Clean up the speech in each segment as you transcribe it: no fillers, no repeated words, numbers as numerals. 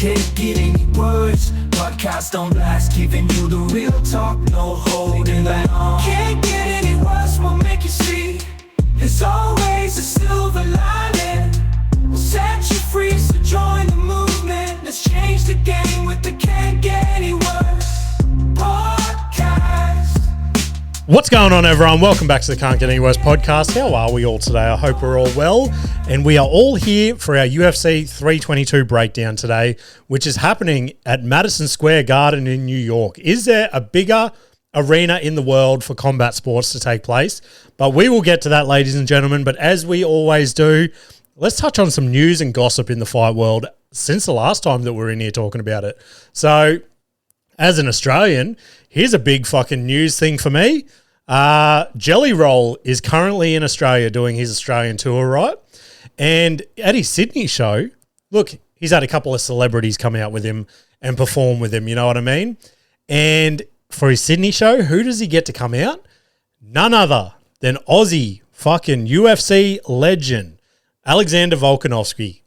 Can't get any words. Podcast on blast, giving you the real talk, no holding back. Can't get any worse, we'll make you see. There's always a silver lining. We'll set you free, so join the movement. Let's change the game with the Can't Get Any Worse podcast. What's going on, everyone? Welcome back to the Can't Get Any Worse podcast. How are we all today? I hope we're all well. And we are all here for our UFC 322 breakdown today, which is happening at Madison Square Garden in New York. Is there a bigger arena in the world for combat sports to take place? But we will get to that, ladies and gentlemen. But as we always do, let's touch on some news and gossip in the fight world since the last time that we're in here talking about it. So, as an Australian, here's a big fucking news thing for me. Jelly Roll is currently in Australia doing his Australian tour, right? And at his Sydney show, look, he's had a couple of celebrities come out with him and perform with him, you know what I mean? And for his Sydney show, who does he get to come out? None other than Aussie fucking UFC legend, Alexander Volkanovski.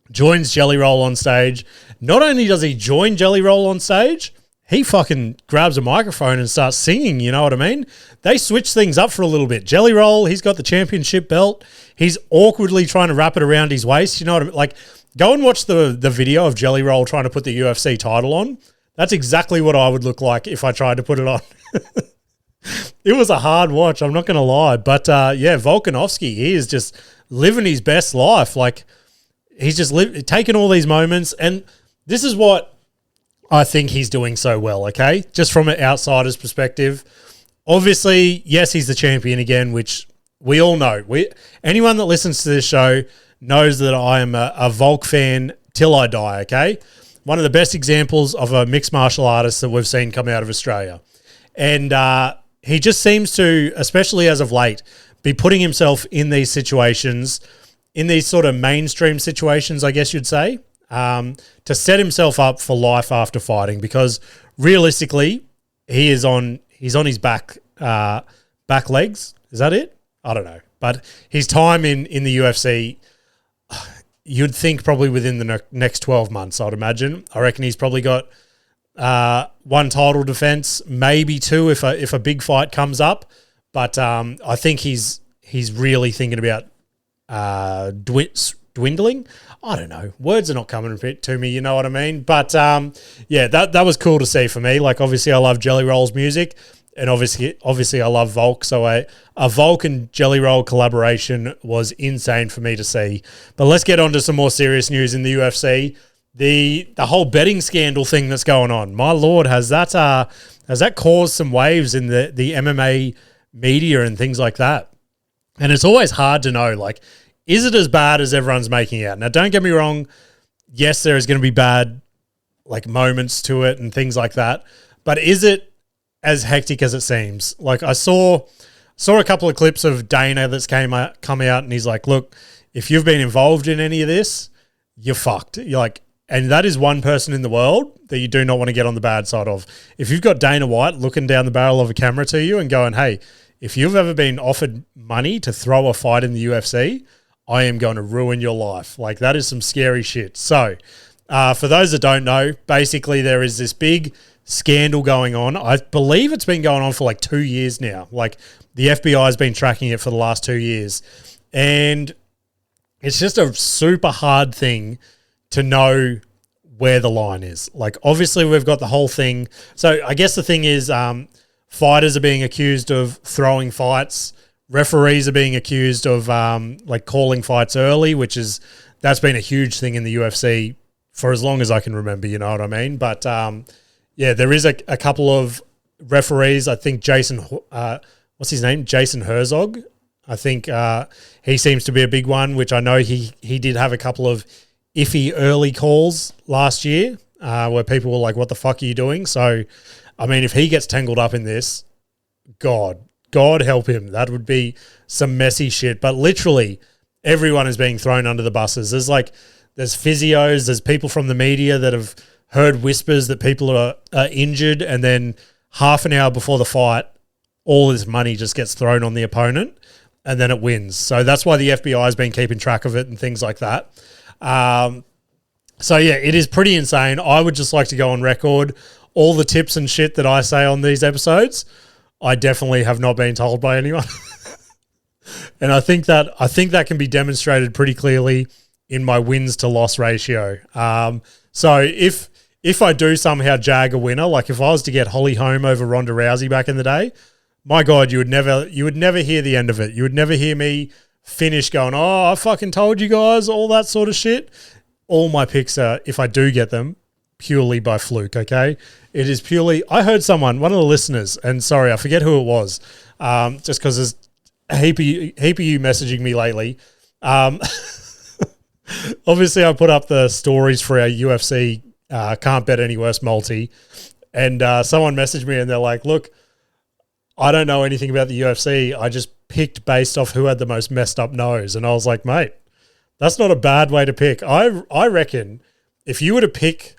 Joins Jelly Roll on stage. Not only does he join Jelly Roll on stage, he fucking grabs a microphone and starts singing, you know what I mean? They switch things up for a little bit. Jelly Roll, he's got the championship belt. He's awkwardly trying to wrap it around his waist, you know what I mean? Like, go and watch the video of Jelly Roll trying to put the UFC title on. That's exactly what I would look like if I tried to put it on. It was a hard watch, I'm not going to lie. But, yeah, Volkanovski, he is just living his best life. Like, he's just taking all these moments, and this is what I think he's doing so well, okay? Just from an outsider's perspective. Obviously, yes, he's the champion again, which we all know. Anyone that listens to this show knows that I am a Volk fan till I die, okay? One of the best examples of a mixed martial artist that we've seen come out of Australia. And he just seems to, especially as of late, be putting himself in these situations, in these sort of mainstream situations, I guess you'd say, to set himself up for life after fighting, because realistically, he's on his back legs. Is that it? I don't know. But his time in the UFC, you'd think probably within the next 12 months, I'd imagine. I reckon he's probably got one title defense, maybe two if a big fight comes up. But I think he's really thinking about dwindling. I don't know. Words are not coming to me, you know what I mean? But, yeah, that was cool to see for me. Like, obviously, I love Jelly Roll's music, and obviously I love Volk. So a Volk and Jelly Roll collaboration was insane for me to see. But let's get on to some more serious news in the UFC. The whole betting scandal thing that's going on. My Lord, has that caused some waves in the MMA media and things like that? And it's always hard to know, like, is it as bad as everyone's making out? Now, don't get me wrong. Yes, there is going to be bad, like, moments to it and things like that. But is it as hectic as it seems? Like, I saw a couple of clips of Dana that's come out, and he's like, look, if you've been involved in any of this, you're fucked. You're like, and that is one person in the world that you do not want to get on the bad side of. If you've got Dana White looking down the barrel of a camera to you and going, hey, if you've ever been offered money to throw a fight in the UFC, I am going to ruin your life. Like, that is some scary shit. So, for those that don't know, basically there is this big scandal going on. I believe it's been going on for like 2 years now. Like, the FBI has been tracking it for the last 2 years. And it's just a super hard thing to know where the line is. Like, obviously we've got the whole thing. So I guess the thing is, fighters are being accused of throwing fights. Referees are being accused of like calling fights early, that's been a huge thing in the UFC for as long as I can remember, you know what I mean? But yeah, there is a couple of referees. I think Jason, what's his name? Jason Herzog. I think he seems to be a big one, which I know he did have a couple of iffy early calls last year where people were like, what the fuck are you doing? So, I mean, if he gets tangled up in this, God help him. That would be some messy shit. But literally everyone is being thrown under the buses. There's physios, there's people from the media that have heard whispers that people are injured, and then half an hour before the fight, all this money just gets thrown on the opponent and then it wins. So that's why the FBI has been keeping track of it and things like that. So, yeah, it is pretty insane. I would just like to go on record. All the tips and shit that I say on these episodes, I definitely have not been told by anyone. And I think that can be demonstrated pretty clearly in my wins to loss ratio. So if I do somehow jag a winner, like if I was to get Holly Holm over Ronda Rousey back in the day, my God, you would never hear the end of it. You would never hear me finish going, oh, I fucking told you guys, all that sort of shit. All my picks are, if I do get them, purely by fluke, okay? It is purely, I heard someone, one of the listeners, and sorry, I forget who it was, just because there's a heap of you messaging me lately. Obviously, I put up the stories for our UFC Can't Bet Any Worse multi, and someone messaged me and they're like, look, I don't know anything about the UFC. I just picked based off who had the most messed up nose. And I was like, mate, that's not a bad way to pick. I reckon if you were to pick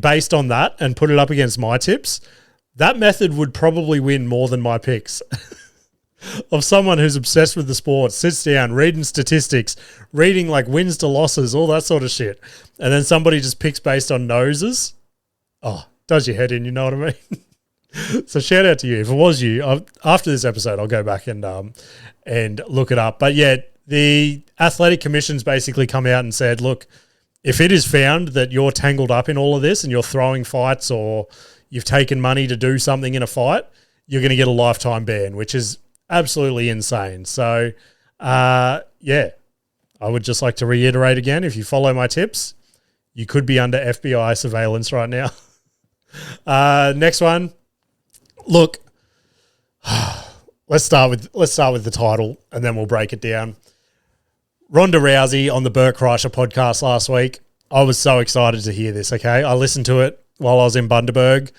based on that and put it up against my tips, that method would probably win more than my picks. Of someone who's obsessed with the sport, sits down, reading statistics, reading like wins to losses, all that sort of shit. And then somebody just picks based on noses. Oh, does your head in, you know what I mean? So shout out to you. If it was you, after this episode, I'll go back and look it up. But yeah, the athletic commission's basically come out and said, look, if it is found that you're tangled up in all of this and you're throwing fights or you've taken money to do something in a fight, you're going to get a lifetime ban, which is absolutely insane. So, yeah, I would just like to reiterate again, if you follow my tips, you could be under FBI surveillance right now. Next one. Look, let's start with the title and then we'll break it down. Ronda Rousey on the Bert Kreischer podcast last week. I was so excited to hear this, okay? I listened to it while I was in Bundaberg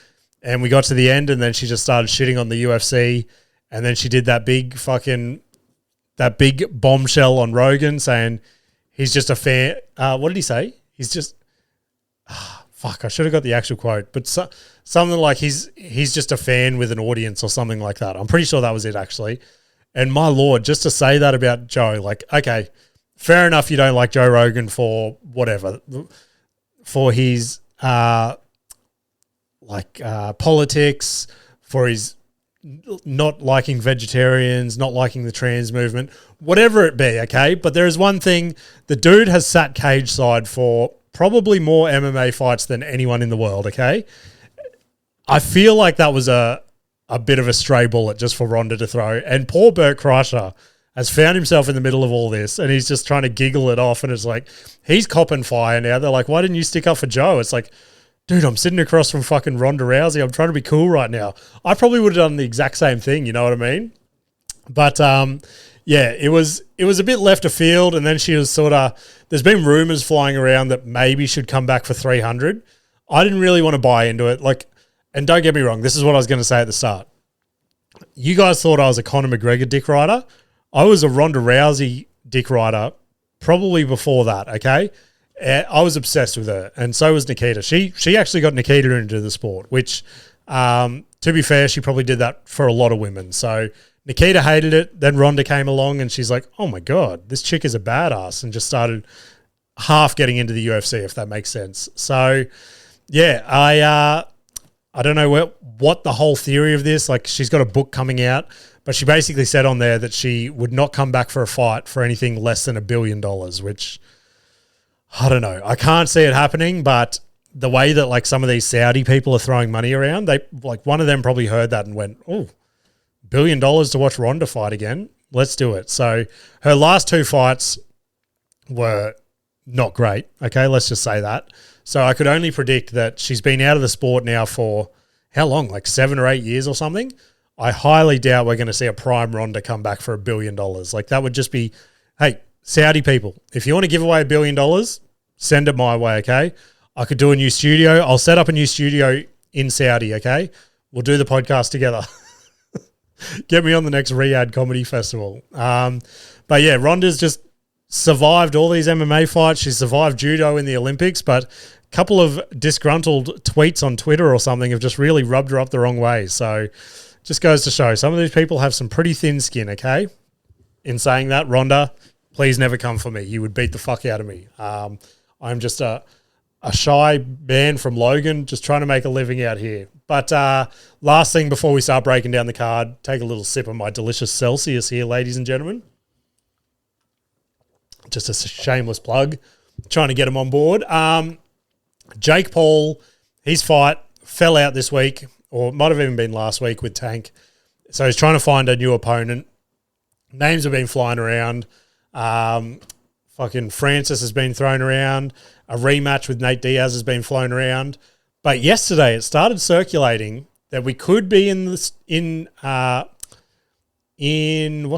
and we got to the end and then she just started shitting on the UFC and then she did that big bombshell on Rogan saying he's just a fan. What did he say? He's just... fuck, I should have got the actual quote, but something like he's just a fan with an audience or something like that. I'm pretty sure that was it, actually. And my Lord, just to say that about Joe, like, okay, fair enough, you don't like Joe Rogan for whatever, for his politics, for his not liking vegetarians, not liking the trans movement, whatever it be, okay? But there is one thing, the dude has sat cage side for probably more MMA fights than anyone in the world, okay? I feel like that was a bit of a stray bullet just for Ronda to throw. And poor Bert Kreischer has found himself in the middle of all this and he's just trying to giggle it off and it's like, he's copping fire now. They're like, why didn't you stick up for Joe? It's like, dude, I'm sitting across from fucking Ronda Rousey. I'm trying to be cool right now. I probably would have done the exact same thing, you know what I mean? But yeah, it was a bit left of field and then she was sort of, there's been rumors flying around that maybe she'd come back for 300. I didn't really want to buy into it. Like, and don't get me wrong, this is what I was going to say at the start. You guys thought I was a Conor McGregor dick rider. I was a Ronda Rousey dick rider probably before that, okay? I was obsessed with her, and so was Nikita. She actually got Nikita into the sport, which, to be fair, she probably did that for a lot of women. So Nikita hated it. Then Ronda came along, and she's like, oh, my God, this chick is a badass, and just started half getting into the UFC, if that makes sense. So, yeah, I don't know what the whole theory of this, like she's got a book coming out, but she basically said on there that she would not come back for a fight for anything less than $1 billion, which... I don't know. I can't see it happening, but the way that like some of these Saudi people are throwing money around, they like one of them probably heard that and went, oh, $1 billion to watch Ronda fight again. Let's do it. So her last two fights were not great. Okay, let's just say that. So I could only predict that she's been out of the sport now for how long? Like 7 or 8 years or something. I highly doubt we're going to see a prime Ronda come back for $1 billion. Like that would just be, hey, Saudi people, if you want to give away $1 billion, send it my way, okay? I could do a new studio. I'll set up a new studio in Saudi, okay? We'll do the podcast together. Get me on the next Riyadh Comedy Festival. But yeah, Ronda's just survived all these MMA fights. She survived judo in the Olympics, but a couple of disgruntled tweets on Twitter or something have just really rubbed her up the wrong way. So just goes to show some of these people have some pretty thin skin, okay? In saying that, Ronda, please never come for me. You would beat the fuck out of me. I'm just a shy man from Logan, just trying to make a living out here. But last thing before we start breaking down the card, take a little sip of my delicious Celsius here, ladies and gentlemen. Just a shameless plug, trying to get him on board. Jake Paul, his fight fell out this week, or it might have even been last week with Tank. So he's trying to find a new opponent. Names have been flying around. Fucking Francis has been thrown around. A rematch with Nate Diaz has been flown around. But yesterday it started circulating that we could be in what's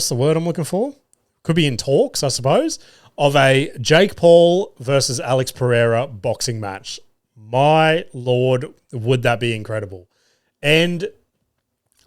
the word I'm looking for? Could be in talks, I suppose, of a Jake Paul versus Alex Pereira boxing match. My Lord, would that be incredible? And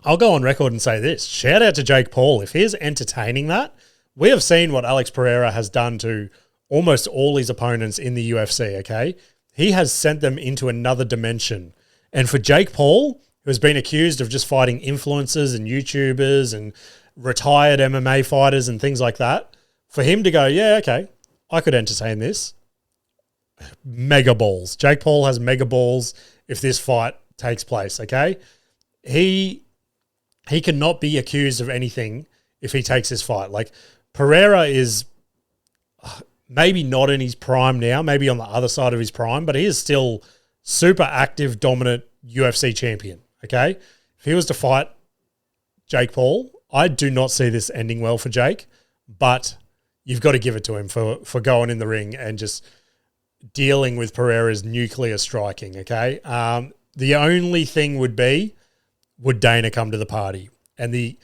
I'll go on record and say this. Shout out to Jake Paul. If he's entertaining that, we have seen what Alex Pereira has done to almost all his opponents in the UFC, okay? He has sent them into another dimension. And for Jake Paul, who has been accused of just fighting influencers and YouTubers and retired MMA fighters and things like that, for him to go, yeah, okay, I could entertain this. Mega balls. Jake Paul has mega balls if this fight takes place, okay? He cannot be accused of anything if he takes this fight. Like, Pereira is maybe not in his prime now, maybe on the other side of his prime, but he is still super active, dominant UFC champion, okay? If he was to fight Jake Paul, I do not see this ending well for Jake, but you've got to give it to him for going in the ring and just dealing with Pereira's nuclear striking, okay? The only thing would Dana come to the party? And the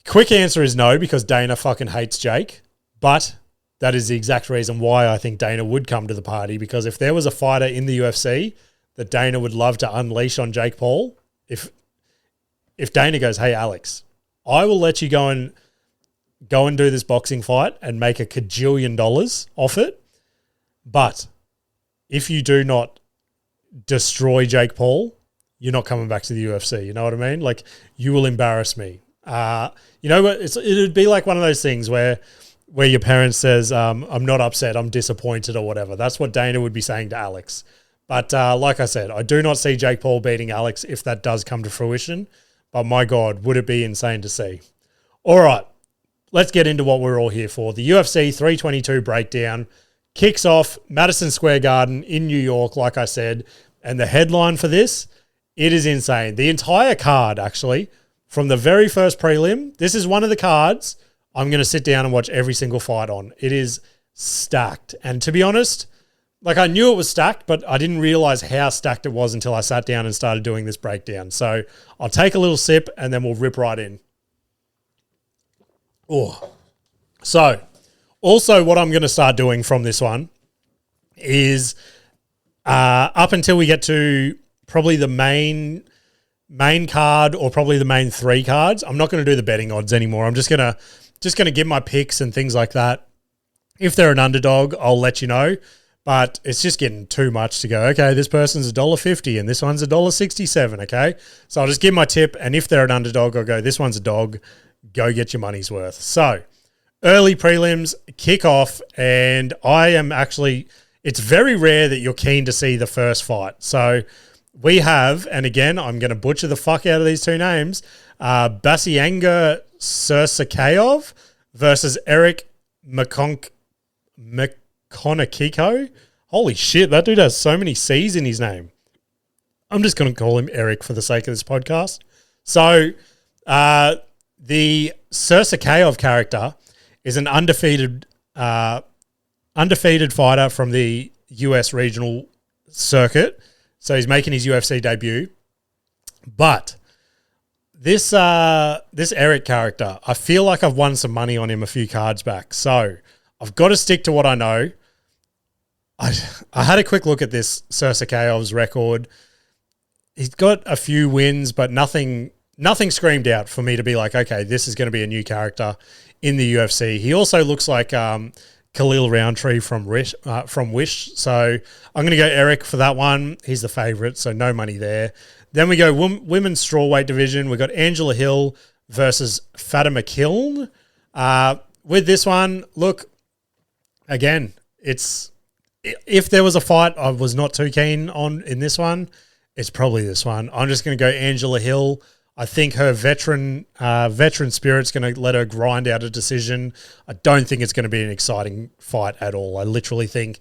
quick answer is no, because Dana fucking hates Jake, but that is the exact reason why I think Dana would come to the party, because if there was a fighter in the UFC that Dana would love to unleash on Jake Paul, if Dana goes, hey, Alex, I will let you go and do this boxing fight and make $1 kajillion off it, but if you do not destroy Jake Paul, you're not coming back to the UFC. You know what I mean? Like, you will embarrass me. You know what? It would be like one of those things where your parents says, I'm not upset, I'm disappointed or whatever. That's what Dana would be saying to Alex. But like I said, I do not see Jake Paul beating Alex if that does come to fruition. But my God, would it be insane to see? All right, let's get into what we're all here for. The UFC 322 breakdown kicks off Madison Square Garden in New York, like I said. And the headline for this, it is insane. The entire card, actually, from the very first prelim, this is one of the cards I'm going to sit down and watch every single fight on. It is stacked. And to be honest, like, I knew it was stacked, but I didn't realize how stacked it was until I sat down and started doing this breakdown. So I'll take a little sip and then we'll rip right in. Oh, so also what I'm going to start doing from this one is up until we get to probably the main card, or probably the main 3 cards, I'm not going to do the betting odds anymore. I'm just going to give my picks and things like that. If they're an underdog, I'll let you know. But it's just getting too much to go, okay, this person's $1.50 and this one's $1.67, okay? So I'll just give my tip, and if they're an underdog, I'll go, this one's a dog, go get your money's worth. So early prelims kick off, and I am actually, it's very rare that you're keen to see the first fight. So we have, and again, I'm going to butcher the fuck out of these 2 names, Basianga Sursakayov versus Eric McConaughey. Holy shit, that dude has so many C's in his name. I'm just going to call him Eric for the sake of this podcast. So the Sursakayov character is an undefeated fighter from the US regional circuit. So he's making his UFC debut. But this Eric character, I feel like I've won some money on him a few cards back. So I've got to stick to what I know. I had a quick look at this Sursakayov's record. He's got a few wins, but nothing screamed out for me to be like, okay, this is going to be a new character in the UFC. He also looks like Khalil Roundtree from Wish. So I'm going to go Eric for that one. He's the favorite, so no money there. Then we go women's strawweight division. We've got Angela Hill versus Fatima Kiln. With this one, look, again, it's if there was a fight I was not too keen on in this one, it's probably this one. I'm just going to go Angela Hill. I think her veteran spirit's going to let her grind out a decision. I don't think it's going to be an exciting fight at all. I literally think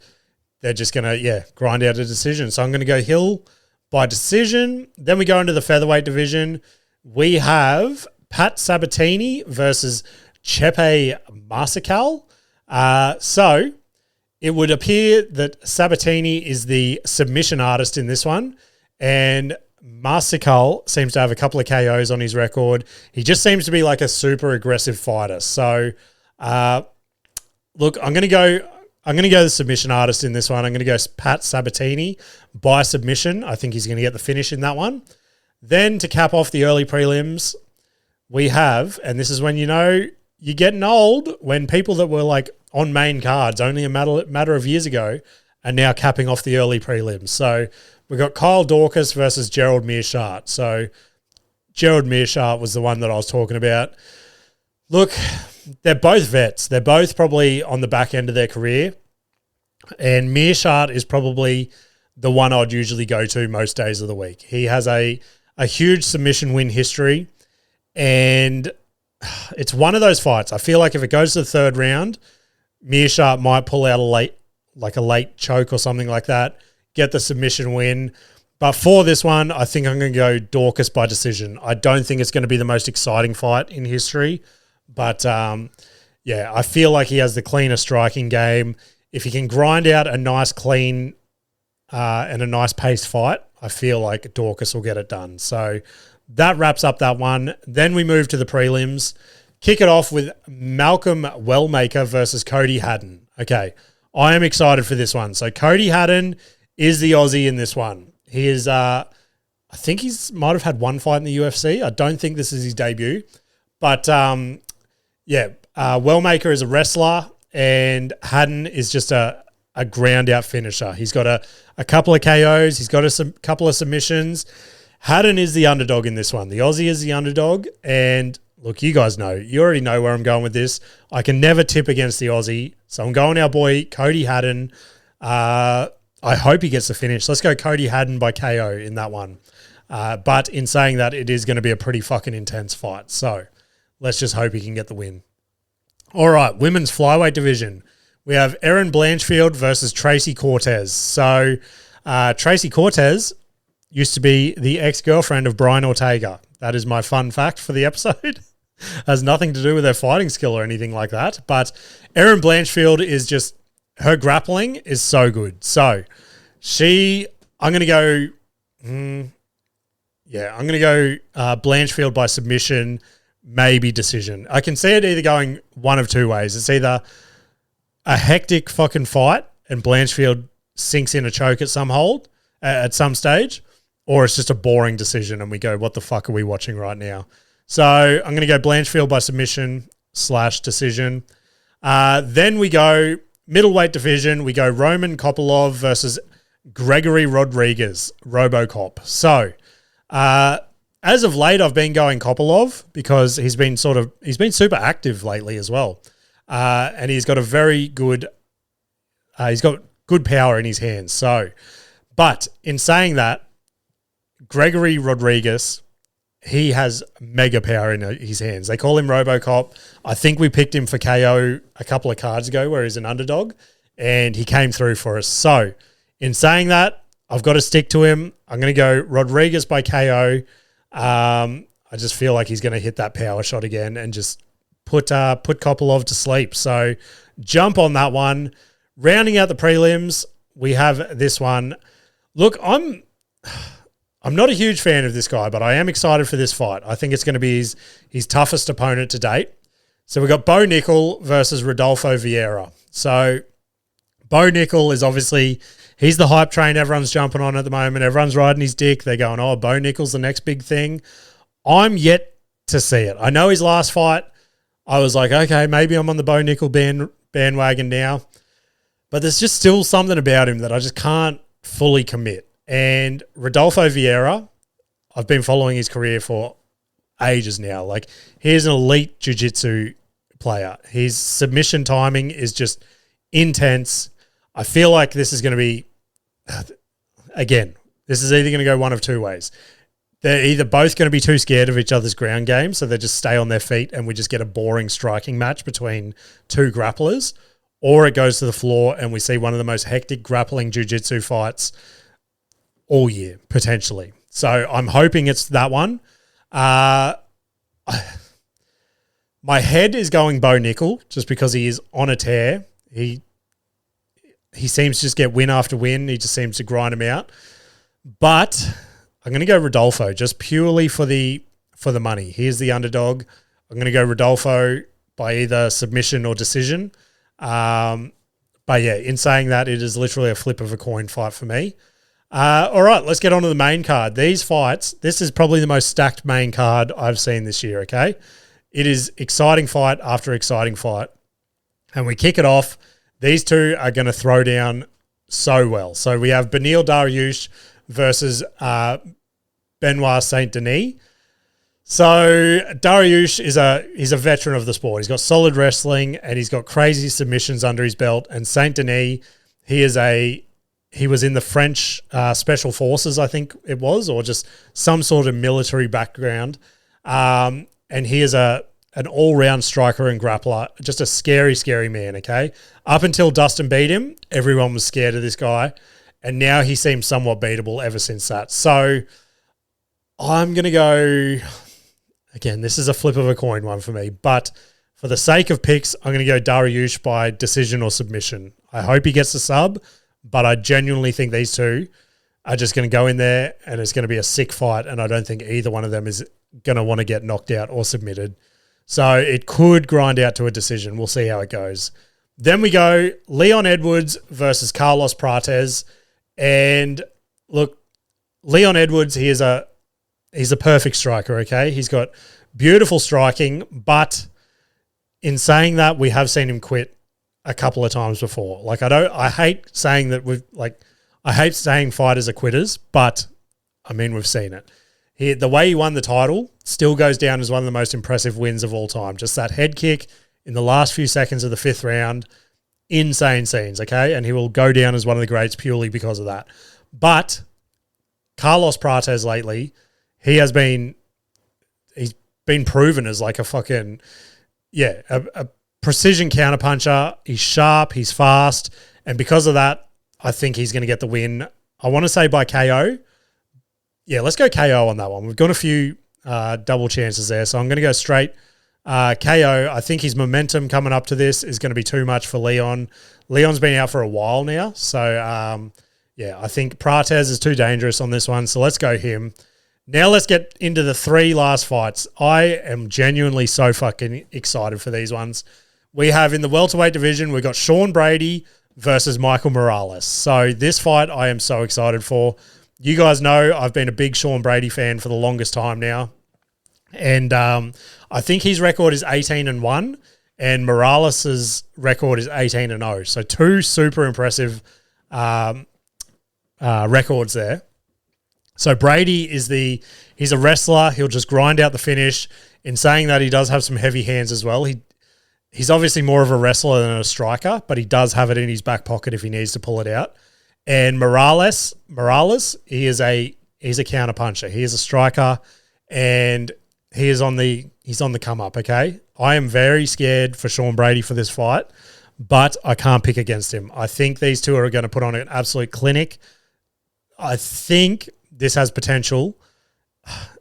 they're just going to, grind out a decision. So I'm going to go Hill by decision. Then we go into the featherweight division. We have Pat Sabatini versus Chepe Marsical. So it would appear that Sabatini is the submission artist in this one, and Marsical seems to have a couple of KOs on his record. He just seems to be like a super aggressive fighter. So, look, I'm going to go the submission artist in this one. I'm going to go Pat Sabatini by submission. I think he's going to get the finish in that one. Then to cap off the early prelims, we have, and this is when you know you're getting old, when people that were like on main cards only a matter of years ago are now capping off the early prelims. So we've got Kyle Dorcas versus Gerald Meerschaert. So Gerald Meerschaert was the one that I was talking about. Look, they're both vets. They're both probably on the back end of their career. And Meerschaert is probably the one I'd usually go to most days of the week. He has a huge submission win history. And it's one of those fights. I feel like if it goes to the third round, Meerschaert might pull out a late choke or something like that, get the submission win. But for this one, I think I'm going to go Dorcas by decision. I don't think it's going to be the most exciting fight in history. But, I feel like he has the cleaner striking game. If he can grind out a nice, clean and a nice paced fight, I feel like Dorcas will get it done. So that wraps up that one. Then we move to the prelims. Kick it off with Malcolm Wellmaker versus Cody Haddon. Okay, I am excited for this one. So Cody Haddon is the Aussie in this one. He is, I think he's might have had one fight in the UFC. I don't think this is his debut. But, Wellmaker is a wrestler and Haddon is just a ground-out finisher. He's got a couple of KOs. He's got a couple of submissions. Haddon is the underdog in this one. The Aussie is the underdog. And look, you guys know. You already know where I'm going with this. I can never tip against the Aussie. So I'm going our boy Cody Haddon. I hope he gets the finish. Let's go Cody Haddon by KO in that one. But in saying that, it is going to be a pretty fucking intense fight. So let's just hope he can get the win. All right, women's flyweight division. We have Erin Blanchfield versus Tracy Cortez. So Tracy Cortez used to be the ex-girlfriend of Brian Ortega. That is my fun fact for the episode. Has nothing to do with her fighting skill or anything like that. But Erin Blanchfield is just, her grappling is so good. So I'm going to go Blanchfield by submission, maybe decision. I can see it either going one of two ways. It's either a hectic fucking fight and Blanchfield sinks in a choke at some stage, or it's just a boring decision and we go, what the fuck are we watching right now? So I'm going to go Blanchfield by submission / decision. Then we go middleweight division. We go Roman Kopylov versus Gregory Rodriguez, RoboCop. So as of late, I've been going Kopylov because he's been super active lately as well. And he's got a very good, he's got good power in his hands. So, but in saying that, Gregory Rodriguez, he has mega power in his hands. They call him RoboCop. I think we picked him for KO a couple of cards ago where he's an underdog, and he came through for us. So in saying that, I've got to stick to him. I'm going to go Rodriguez by KO. I just feel like he's going to hit that power shot again and just put Kopylov to sleep. So jump on that one. Rounding out the prelims, we have this one. Look, I'm not a huge fan of this guy, but I am excited for this fight. I think it's going to be his toughest opponent to date. So we've got Bo Nickel versus Rodolfo Vieira. So Bo Nickel is obviously, he's the hype train everyone's jumping on at the moment. Everyone's riding his dick. They're going, oh, Bo Nickel's the next big thing. I'm yet to see it. I know his last fight, I was like, okay, maybe I'm on the Bo Nickel bandwagon now. But there's just still something about him that I just can't fully commit. And Rodolfo Vieira, I've been following his career for ages now. Like, he's an elite jiu-jitsu player. His submission timing is just intense. I feel like this is going to be, again, this is either going to go one of two ways. They're either both going to be too scared of each other's ground game, so they just stay on their feet and we just get a boring striking match between two grapplers, or it goes to the floor and we see one of the most hectic grappling jiu-jitsu fights all year, potentially. So I'm hoping it's that one. My head is going Bo Nickel just because he is on a tear. He seems to just get win after win. He just seems to grind him out. But I'm going to go Rodolfo just purely for the money. Here's the underdog. I'm going to go Rodolfo by either submission or decision. But yeah, in saying that, it is literally a flip of a coin fight for me. All right, let's get on to the main card. These fights, this is probably the most stacked main card I've seen this year, okay? It is exciting fight after exciting fight. And we kick it off. These two are going to throw down so well. So we have Beneil Dariush versus Benoit Saint Denis. So Dariush he's a veteran of the sport. He's got solid wrestling and he's got crazy submissions under his belt. And Saint Denis, he was in the French Special Forces, I think it was, or just some sort of military background. And he is an all-round striker and grappler, just a scary, scary man, okay? Up until Dustin beat him, everyone was scared of this guy. And now he seems somewhat beatable ever since that. So I'm going to go, again, this is a flip of a coin one for me, but for the sake of picks, I'm going to go Dariush by decision or submission. I hope he gets the sub, but I genuinely think these two are just going to go in there and it's going to be a sick fight, and I don't think either one of them is going to want to get knocked out or submitted. So it could grind out to a decision. We'll see how it goes. Then we go Leon Edwards versus Carlos Prates. And look, Leon Edwards, he's a perfect striker, okay? He's got beautiful striking, but in saying that, we have seen him quit a couple of times before. Like, I hate saying that I hate saying fighters are quitters, but I mean, we've seen it. The way he won the title still goes down as one of the most impressive wins of all time. Just that head kick in the last few seconds of the 5th round, insane scenes, okay? And he will go down as one of the greats purely because of that. But Carlos Prates lately, he's been proven as like a fucking, a precision counterpuncher. He's sharp, he's fast, and because of that, I think he's going to get the win. I want to say by KO. Yeah, let's go KO on that one. We've got a few double chances there, so I'm going to go straight KO. I think his momentum coming up to this is going to be too much for Leon. Leon's been out for a while now, so I think Prates is too dangerous on this one, so let's go him. Now let's get into the 3 last fights. I am genuinely so fucking excited for these ones. We have in the welterweight division, we've got Sean Brady versus Michael Morales. So this fight I am so excited for. You guys know I've been a big Sean Brady fan for the longest time now. And I think his record is 18-1 and Morales' record is 18-0. So 2 super impressive records there. So Brady he's a wrestler. He'll just grind out the finish. In saying that, he does have some heavy hands as well. He's obviously more of a wrestler than a striker, but he does have it in his back pocket if he needs to pull it out. And Morales, he's a counterpuncher. He is a striker, and he's on the come up. Okay, I am very scared for Sean Brady for this fight, but I can't pick against him. I think these two are going to put on an absolute clinic. I think this has potential.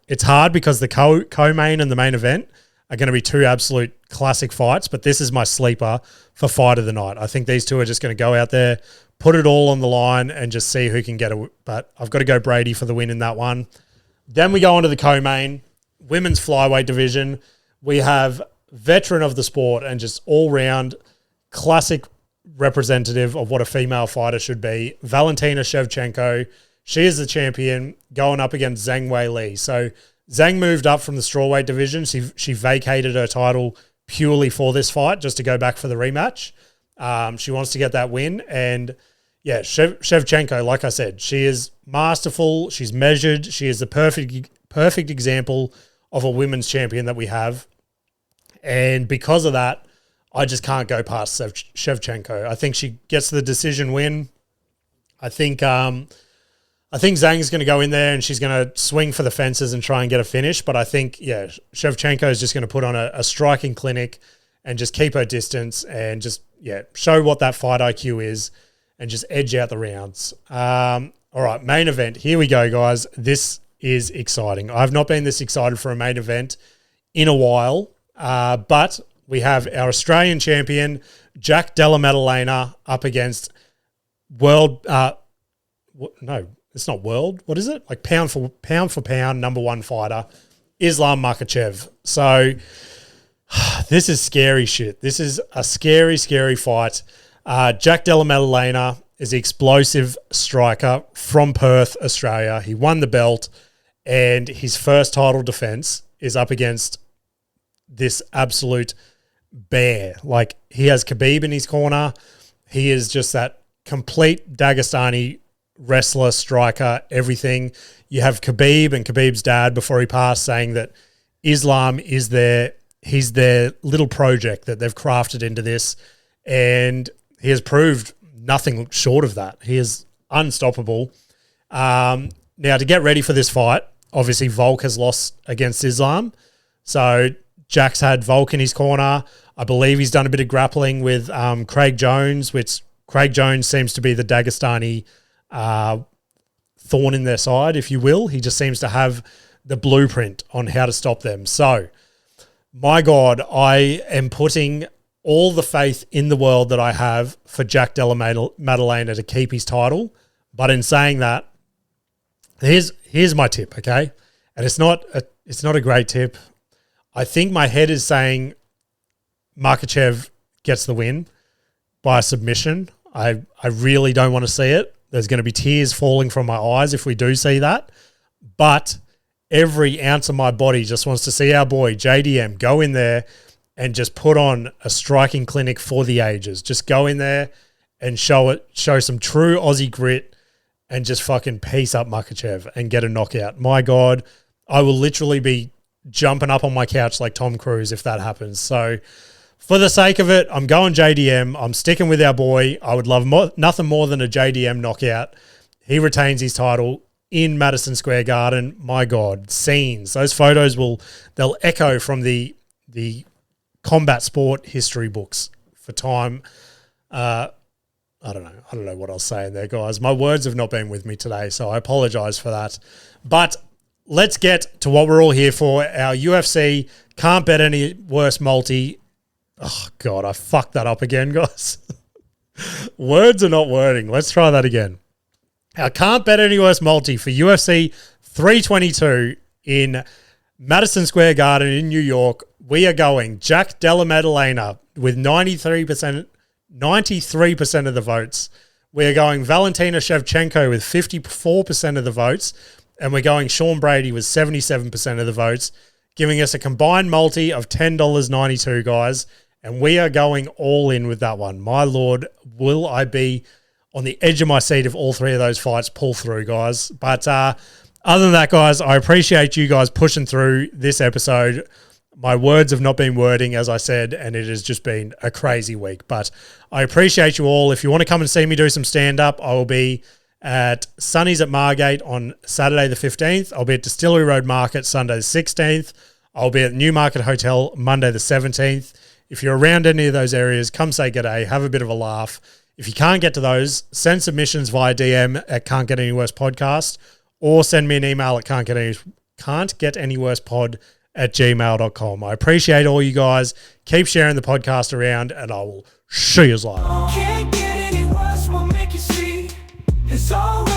It's hard because the co-main and the main event are going to be 2 absolute classic fights, but this is my sleeper for fight of the night. I think these two are just going to go out there, put it all on the line, and just see who can get it. But I've got to go Brady for the win in that one. Then we go on to the co-main, women's flyweight division. We have veteran of the sport and just all-round classic representative of what a female fighter should be, Valentina Shevchenko. She is the champion going up against Zhang Weili. So Zhang moved up from the strawweight division. She vacated her title purely for this fight, just to go back for the rematch. She wants to get that win. And yeah, Shevchenko, like I said, she is masterful. She's measured. She is the perfect example of a women's champion that we have. And because of that, I just can't go past Shevchenko. I think she gets the decision win. I think Zhang's going to go in there and she's going to swing for the fences and try and get a finish. But I think, Shevchenko is just going to put on a striking clinic and just keep her distance and just, show what that fight IQ is and just edge out the rounds. All right, main event. Here we go, guys. This is exciting. I've not been this excited for a main event in a while, but we have our Australian champion, Jack Della Maddalena, up against it's not world. What is it? Like pound for pound, number one fighter, Islam Makhachev. So this is scary shit. This is a scary, scary fight. Jack Della Maddalena is the explosive striker from Perth, Australia. He won the belt, and his first title defense is up against this absolute bear. Like, he has Khabib in his corner. He is just that complete Dagestani wrestler, striker, everything. You have Khabib and Khabib's dad before he passed saying that Islam is he's their little project that they've crafted into this, and he has proved nothing short of that. He is unstoppable. Now, to get ready for this fight, obviously Volk has lost against Islam, so Jack's had Volk in his corner. I believe he's done a bit of grappling with Craig Jones, which Craig Jones seems to be the Dagestani thorn in their side, if you will. He just seems to have the blueprint on how to stop them. So, my God, I am putting all the faith in the world that I have for Jack Della Maddalena to keep his title. But in saying that, here's my tip, okay? And it's not a great tip. I think my head is saying Makhachev gets the win by submission. I really don't want to see it. There's going to be tears falling from my eyes if we do see that. But every ounce of my body just wants to see our boy JDM go in there and just put on a striking clinic for the ages. Just go in there and show some true Aussie grit and just fucking piece up Makhachev and get a knockout. My God, I will literally be jumping up on my couch like Tom Cruise if that happens. So for the sake of it, I'm going JDM. I'm sticking with our boy. I would love nothing more than a JDM knockout. He retains his title in Madison Square Garden. My God, scenes. Those photos they'll echo from the combat sport history books for time. I don't know what I was saying there, guys. My words have not been with me today, so I apologize for that. But let's get to what we're all here for. Our UFC Can't Bet Any Worse multi. Oh, God, I fucked that up again, guys. Words are not wording. Let's try that again. Our Can't Bet Any Worse multi for UFC 322 in Madison Square Garden in New York. We are going Jack Della Maddalena with 93% of the votes. We are going Valentina Shevchenko with 54% of the votes. And we're going Sean Brady with 77% of the votes, giving us a combined multi of $10.92, guys. And we are going all in with that one. My Lord, will I be on the edge of my seat if all three of those fights pull through, guys. But other than that, guys, I appreciate you guys pushing through this episode. My words have not been wording, as I said, and it has just been a crazy week. But I appreciate you all. If you want to come and see me do some stand-up, I will be at Sunny's at Margate on Saturday the 15th. I'll be at Distillery Road Market Sunday the 16th. I'll be at Newmarket Hotel Monday the 17th. If you're around any of those areas, come say g'day, have a bit of a laugh. If you can't get to those, send submissions via DM at CantGetAnyWorsePodcast or send me an email at CantGetAnyWorsepod@gmail.com. I appreciate all you guys. Keep sharing the podcast around, and I will see you later. Can't get any worse, we'll make you see. It's always